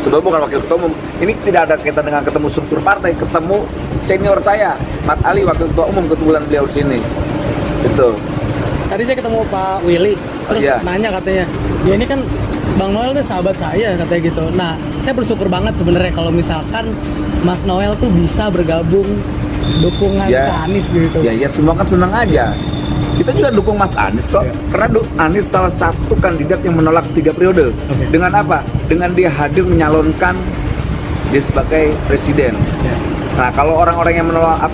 Sebelum bukan wakil ketua umum. Ini tidak ada kaitan dengan ketemu struktur partai, ketemu senior saya, Mat Ali, wakil ketua umum, kebetulan beliau di sini. Itu. Tadi saya ketemu Pak Willy, terus Iya. nanya katanya, ya ini kan Bang Noel tuh sahabat saya katanya gitu. Nah, saya bersyukur banget sebenarnya kalau misalkan Mas Noel tuh bisa bergabung dukungan Ya. ke Anies gitu. Ya semua kan senang aja. Kita juga dukung Mas Anies kok. Karena Anies salah satu kandidat yang menolak 3 periode. Oke. Dengan apa? Dengan dia hadir menyalonkan dia sebagai presiden. Ya. Nah, kalau orang-orang yang menolak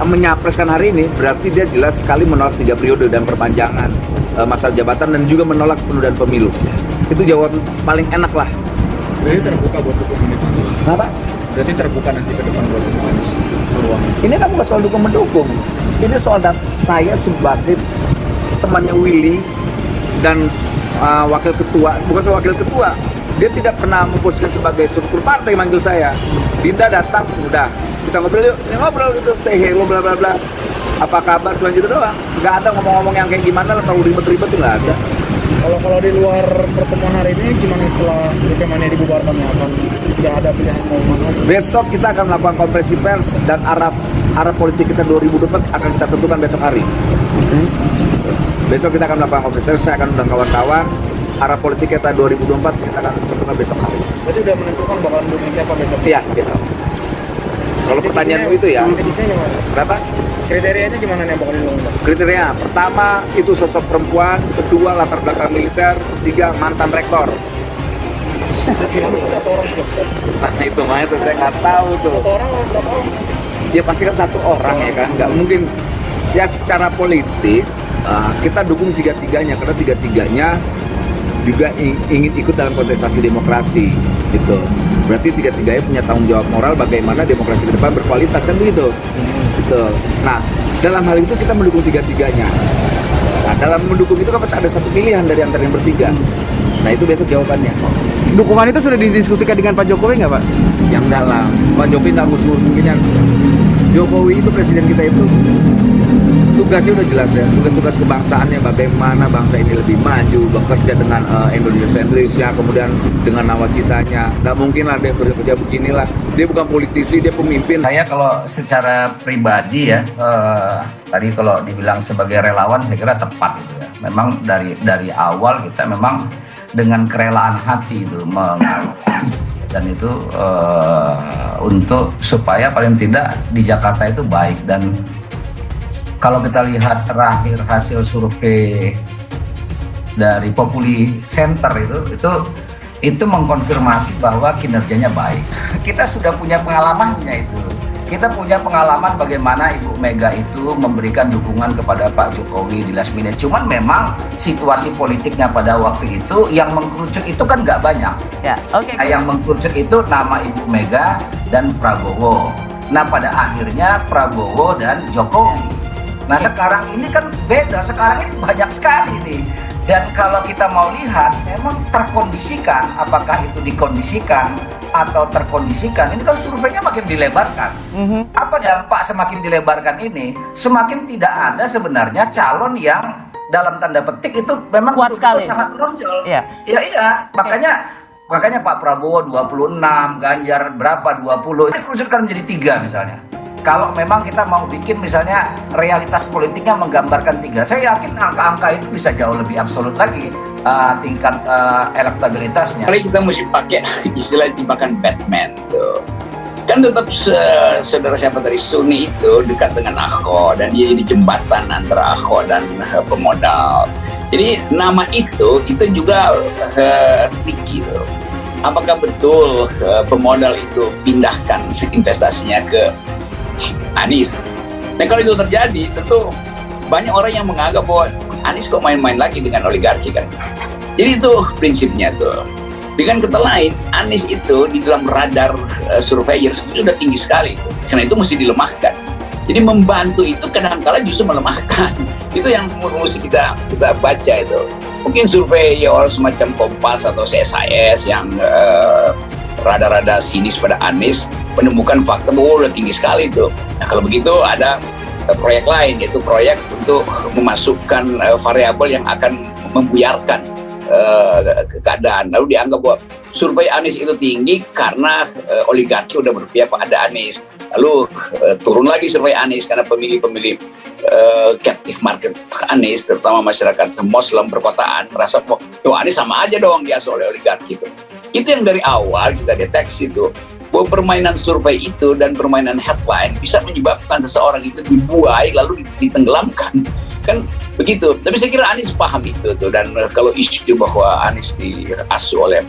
menyapreskan hari ini, berarti dia jelas sekali menolak 3 periode dan perpanjangan masa jabatan dan juga menolak penundaan pemilu. Itu jawaban paling enak lah. Berarti terbuka buat dukung Anies nanti. Kenapa? Berarti terbuka nanti ke depan buat dukung Anies peluangnya. Ini kan bukan soal dukung mendukung. Ini soal saya sebagai temannya Willy dan wakil ketua, bukan soal wakil ketua. Dia tidak pernah memposisikan sebagai struktur partai manggil saya. Dinda datang, udah kita ngobrol yuk, ya, ngobrol gitu, say hello bla bla bla. Apa kabar, cuma gitu doang. Nggak ada ngomong-ngomong yang kayak gimana lah, terlalu ribet-ribet tuh nggak ada. Kalau di luar pertemuan hari ini gimana setelah DPM-nya dibubarkan ya, akan tidak ada pilihan mau mana? Besok kita akan melakukan konferensi pers dan arah politik kita 2024 akan kita tentukan besok hari. Besok kita akan melakukan konferensi pers, saya akan undang kawan-kawan. Arah politik kita 2024 kita akan tentukan besok hari. Berarti udah menentukan bakal dukung siapa besok? Iya, besok. Kalau pertanyaanmu itu ya, Sedisinya gimana? berapa? Kriterianya gimana nih yang bakal didukung? Kriteria pertama itu sosok perempuan, kedua latar belakang militer, ketiga mantan rektor. Satu orang juga. Nah itu mah itu saya nggak tahu tuh. Satu orang atau berapa orang? Ya pasti kan satu orang ya kan, nggak mungkin. Ya secara politik kita dukung tiga-tiganya karena tiga-tiganya juga ingin ikut dalam kontestasi demokrasi gitu. Berarti tiga-tiganya punya tanggung jawab moral bagaimana demokrasi ke depan berkualitas kan begitu. Gitu. Nah dalam hal itu kita mendukung tiga-tiganya. Nah dalam mendukung itu kan pasti ada satu pilihan dari antara yang bertiga. Nah itu besok jawabannya. Dukungan itu sudah didiskusikan dengan Pak Jokowi nggak Pak? Yang dalam Pak Jokowi nggak ngurus-ngurusin ginian. Jokowi itu presiden kita itu tugasnya udah jelas ya, tugas-tugas kebangsaannya bagaimana bangsa ini lebih maju, bekerja dengan Indonesia sentrisnya, kemudian dengan nawacitanya. Nggak mungkin lah dia kerja beginilah. Dia bukan politisi, dia pemimpin. Saya kalau secara pribadi ya, tadi kalau dibilang sebagai relawan saya kira tepat gitu ya. Memang dari awal kita memang dengan kerelaan hati itu dan itu untuk supaya paling tidak di Jakarta itu baik. Dan kalau kita lihat terakhir hasil survei dari Populi Center itu mengkonfirmasi bahwa kinerjanya baik. Kita sudah punya pengalamannya itu. Kita punya pengalaman bagaimana Ibu Mega itu memberikan dukungan kepada Pak Jokowi di last minute. Cuman memang situasi politiknya pada waktu itu yang mengkerucut itu kan nggak banyak. Ya, oke. Nah, yang mengkerucut itu nama Ibu Mega dan Prabowo. Nah pada akhirnya Prabowo dan Jokowi. Nah sekarang ini kan beda, sekarang ini banyak sekali nih. Dan kalau kita mau lihat, memang terkondisikan, apakah itu dikondisikan atau terkondisikan, ini kan surveinya makin dilebarkan. Apa dampak semakin dilebarkan ini? Semakin tidak ada sebenarnya calon yang dalam tanda petik itu memang Kuat sekali. sangat menonjol. Iya. Iya, makanya Pak Prabowo 26, Ganjar berapa 20, ini kerucutkan menjadi 3 misalnya. Kalau memang kita mau bikin misalnya realitas politiknya menggambarkan 3, saya yakin angka-angka itu bisa jauh lebih absolut lagi tingkat elektabilitasnya. Kali kita mesti pakai istilah jebakan Batman tuh. Kan tetap saudara siapa tadi Suni itu dekat dengan Ahok dan dia jadi jembatan antara Ahok dan pemodal. Jadi nama itu juga tricky tuh. Apakah betul pemodal itu pindahkan investasinya ke Anies? Dan kalau itu terjadi, tentu banyak orang yang menganggap bahwa Anies kok main-main lagi dengan oligarki kan. Jadi itu prinsipnya tuh. Dengan kata lain, Anies itu di dalam radar surveyor sebenarnya udah tinggi sekali. Karena itu mesti dilemahkan. Jadi membantu itu kadang-kala justru melemahkan. Itu yang mesti kita baca itu. Mungkin surveyor semacam Kompas atau CSIS yang rada-rada sinis pada Anies menemukan fakta bahwa udah tinggi sekali itu. Nah kalau begitu ada proyek lain, yaitu proyek untuk memasukkan variabel yang akan membuyarkan keadaan. Lalu dianggap bahwa survei Anies itu tinggi karena oligarki udah berpihak pada Anies. Lalu turun lagi survei Anies karena pemilih-pemilih captive market Anies, terutama masyarakat Muslim perkotaan, merasa bahwa Anies sama aja dong diasuh oleh oligarki itu. Itu yang dari awal kita deteksi itu, bahwa permainan survei itu dan permainan headline bisa menyebabkan seseorang itu dibuai lalu ditenggelamkan. Kan begitu. Tapi saya kira Anies paham itu tuh. Dan kalau isu bahwa Anies diasuh oleh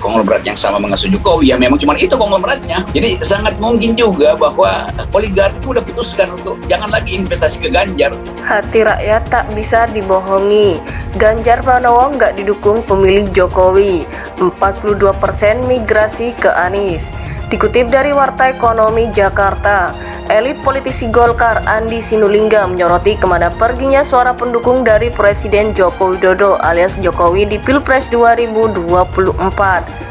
konglomerat yang sama mengasuh Jokowi, ya memang cuma itu konglomeratnya. Jadi sangat mungkin juga bahwa oligarki udah putuskan untuk jangan lagi investasi ke Ganjar. Hati rakyat tak bisa dibohongi. Ganjar Pranowo nggak didukung pemilih Jokowi. 42% migrasi ke Anies. Dikutip dari Warta Ekonomi Jakarta, elit politisi Golkar Andi Sinulinga menyoroti kemana perginya suara pendukung dari Presiden Joko Widodo alias Jokowi di Pilpres 2024.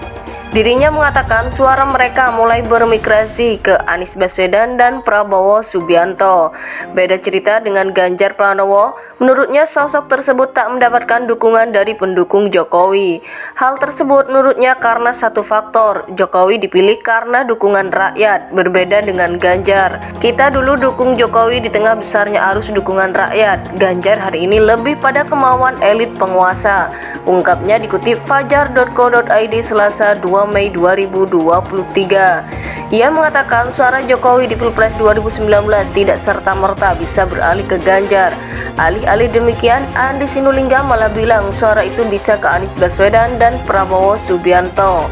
Dirinya mengatakan suara mereka mulai bermigrasi ke Anies Baswedan dan Prabowo Subianto. Beda cerita dengan Ganjar Pranowo, menurutnya sosok tersebut tak mendapatkan dukungan dari pendukung Jokowi. Hal tersebut menurutnya karena satu faktor, Jokowi dipilih karena dukungan rakyat, berbeda dengan Ganjar. Kita dulu dukung Jokowi di tengah besarnya arus dukungan rakyat. Ganjar hari ini lebih pada kemauan elit penguasa. Ungkapnya dikutip fajar.co.id Selasa 2 Mei 2023. Ia mengatakan suara Jokowi di Pilpres 2019 tidak serta-merta bisa beralih ke Ganjar. Alih-alih demikian, Andi Sinulinga malah bilang suara itu bisa ke Anies Baswedan dan Prabowo Subianto.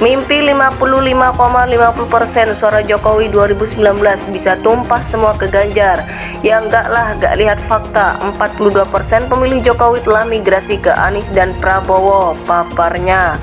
Mimpi 55,50% suara Jokowi 2019 bisa tumpah semua ke Ganjar. Ya enggak lah, gak lihat fakta. 42% pemilih Jokowi telah migrasi ke Anies dan Prabowo, paparnya.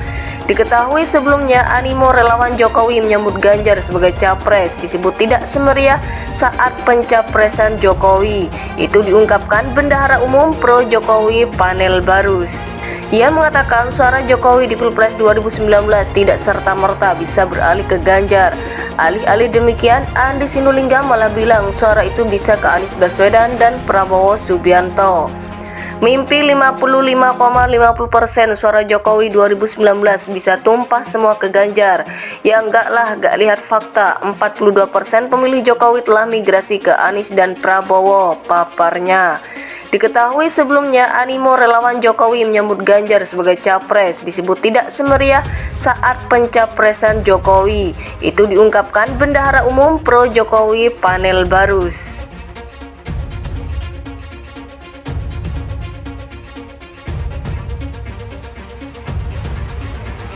Diketahui sebelumnya animo relawan Jokowi menyambut Ganjar sebagai capres disebut tidak semeriah saat pencapresan Jokowi. Itu diungkapkan Bendahara Umum Pro Jokowi Panel Barus. Ia mengatakan suara Jokowi di Pilpres 2019 tidak serta-merta bisa beralih ke Ganjar. Alih-alih demikian, Andi Sinulinga malah bilang suara itu bisa ke Anies Baswedan dan Prabowo Subianto. Mimpi 55,50% suara Jokowi 2019 bisa tumpah semua ke Ganjar. Ya enggak lah, gak lihat fakta. 42% pemilih Jokowi telah migrasi ke Anies dan Prabowo, paparnya. Diketahui sebelumnya animo relawan Jokowi menyambut Ganjar sebagai capres disebut tidak semeriah saat pencapresan Jokowi. Itu diungkapkan Bendahara Umum Pro Jokowi Panel Barus.